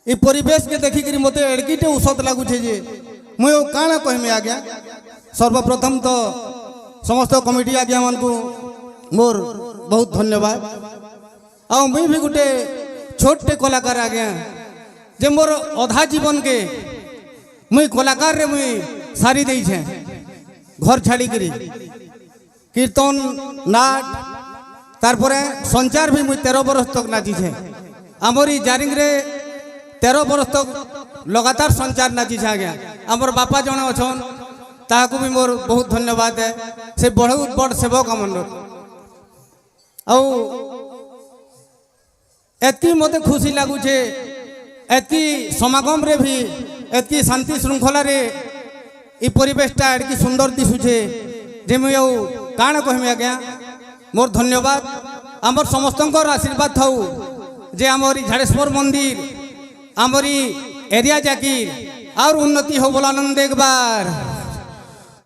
ये परिवेश के देखिक मत एड़कीटे औसत लगुचे जे मुझे काଣା कहमी आज्ञा। सर्वप्रथम तो समस्त कमिटी आज्ञा मान को मोर बहुत धन्यवाद। आ मुई भी गोटे छोटे कलाकार आज्ञा जे मोर अधा जीवन के मुई कलाकार रे मुई सारी दे घर छाड़ी करी कीर्तन नाट तारपरे संचार भी मुई 13 बरस तक नाची छे। आमरी जारिंग रे 13 बरस तक लगातार संचार नाची छे आज्ञा। आमर बापा जने अछन ताकू भी मोर बहुत धन्यवाद है। से बहुत बड़ सेवक आमन आउ एति मते खुशी लगुचे एति समागम रे भी एति शांति श्रृंखला रे ई परिवेशटा एडकी सुंदर दिसुचे जे मुई आउ काण कहमी आज्ञा। मोर धन्यवाद आमर समस्तंकर आशीर्वाद थाउ जे आमरी झाड़ेश्वर मंदिर आमरी एरिया जाकी और उन्नति हो बोला आनंद एक बार।